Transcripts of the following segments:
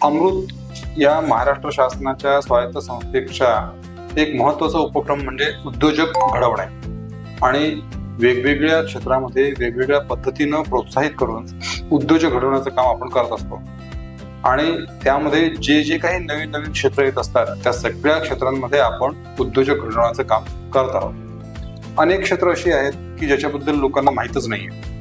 अमृत या महाराष्ट्र शासनाच्या स्वायत्त संस्थेचा एक महत्त्वाचा उपक्रम म्हणजे उद्योजक घडवणे आणि वेगवेगळ्या क्षेत्रामध्ये वेगवेगळ्या पद्धतीनं प्रोत्साहित करून उद्योजक घडवण्याचं काम आपण करत असतो. आणि त्यामध्ये जे जे काही नवीन नवीन क्षेत्र येत असतात त्या सगळ्या क्षेत्रांमध्ये आपण उद्योजक घडवण्याचं काम करत आहोत. अनेक क्षेत्र अशी आहेत की ज्याच्याबद्दल लोकांना माहीतच नाहीये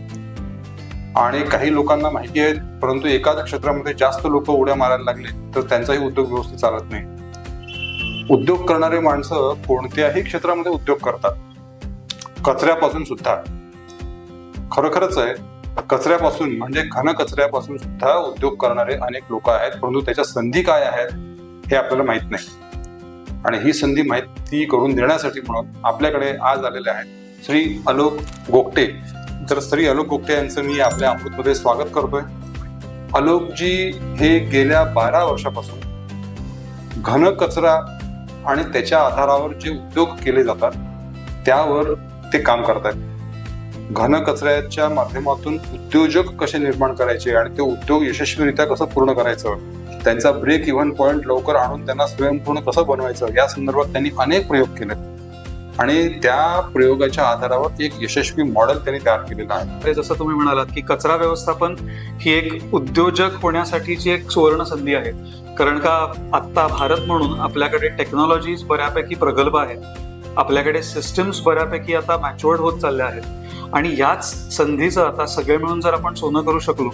आणि काही लोकांना माहिती आहेत, परंतु एखाद्या क्षेत्रामध्ये जास्त लोक उड्या मारायला लागले तर त्यांचाही उद्योग व्यवस्थित चालत नाही. उद्योग करणारे माणसं कोणत्याही क्षेत्रामध्ये उद्योग करतात, कचऱ्यापासून सुद्धा. खरोखरच आहे, कचऱ्यापासून म्हणजे घन कचऱ्यापासून सुद्धा उद्योग करणारे अनेक लोक आहेत, परंतु त्याच्या संधी काय आहेत हे आपल्याला माहित नाही. आणि ही संधी माहिती करून देण्यासाठी म्हणून आपल्याकडे आज आलेले आहेत श्री आलोक गोगटे. तर श्री आलोक गोगटे यांचं मी आपल्या अमृतमध्ये स्वागत करतोय. आलोकजी हे गेल्या 12 वर्षापासून घन कचरा आणि त्याच्या आधारावर जे उद्योग केले जातात त्यावर ते काम करतात. घन कचऱ्याच्या माध्यमातून उद्योजक कसे निर्माण करायचे आणि ते उद्योग यशस्वीरित्या कसं पूर्ण करायचं, त्यांचा ब्रेक इव्हन पॉइंट लवकर आणून त्यांना स्वयंपूर्ण कसं बनवायचं या संदर्भात त्यांनी अनेक प्रयोग केले आणि त्या प्रयोगाच्या आधारावर एक यशस्वी मॉडेल त्यांनी तयार केलेलं आहे. जसं तुम्ही म्हणालात की कचरा व्यवस्थापन ही एक उद्योजक होण्यासाठीची एक सुवर्ण संधी आहे. कारण का आत्ता भारत म्हणून आपल्याकडे टेक्नॉलॉजीज बऱ्यापैकी प्रगल्भ आहेत, आपल्याकडे सिस्टम्स बऱ्यापैकी आता मॅच्युअर्ड होत चालल्या आहेत आणि याच संधीचं आता सगळे मिळून जर आपण सोनं करू शकलो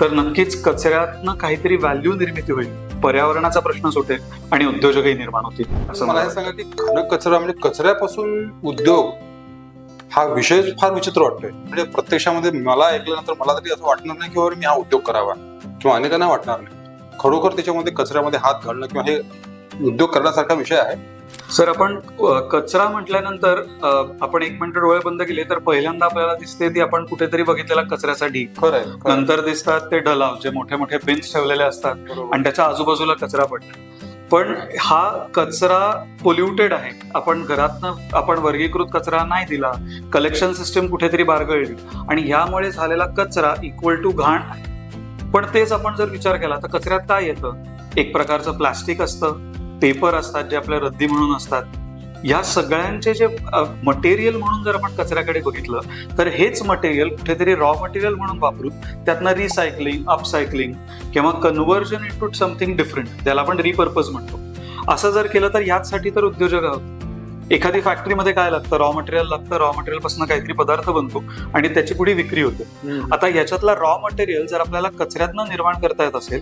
तर नक्कीच कचऱ्यातनं काहीतरी व्हॅल्यू निर्मिती होईल, पर्यावरणाचा प्रश्न सुटेल आणि उद्योजकही निर्माण होतील. असं मला हे सांगा की घन कचरा म्हणजे कचऱ्यापासून उद्योग हा विषय फार विचित्र वाटतोय. म्हणजे प्रत्यक्षामध्ये मला ऐकल्यानंतर मला तरी असं वाटणार नाही की मी हा उद्योग करावा किंवा अनेकांना वाटणार नाही. खरोखर त्याच्यामध्ये कचऱ्यामध्ये हात घालणं किंवा हे उद्योग करण्यासारखा विषय आहे. सर, आपण कचरा म्हटल्यानंतर आपण 1 मिनिट डोळे बंद केले तर पहिल्यांदा आपल्याला दिसते ती आपण कुठेतरी बघितलेला कचऱ्याचा ढीग. नंतर दिसतात ते ढलाव, जे मोठे मोठे बिन्स ठेवलेले असतात आणि त्याच्या आजूबाजूला कचरा पडतो. पण हा कचरा पोल्युटेड आहे. आपण घरातनं आपण वर्गीकृत कचरा नाही दिला, कलेक्शन सिस्टम कुठेतरी बारगळली आणि ह्यामुळे झालेला कचरा इक्वल टू घाण आहे. पण तेच आपण जर विचार केला तर कचऱ्यात काय येतं? एक प्रकारचं प्लास्टिक असतं, पेपर असतात जे आपल्या रद्दी म्हणून असतात. या सगळ्यांचे जे मटेरियल म्हणून जर आपण कचऱ्याकडे बघितलं तर हेच मटेरियल कुठेतरी रॉ मटेरियल म्हणून वापरून त्यातनं रिसायकलिंग, अपसायकलिंग किंवा कन्व्हर्जन इनटू समथिंग डिफरंट, त्याला आपण रिपर्पज म्हणतो, असं जर केलं तर याचसाठी तर उद्योजक आहोत. एखादी फॅक्टरीमध्ये काय लागतं? रॉ मटेरियल लागतं, रॉ मटेरियल पासून काहीतरी पदार्थ बनतो आणि त्याची पुढे विक्री होते. आता याच्यातला रॉ मटेरियल जर आपल्याला कचऱ्यातनं निर्माण करता येत असेल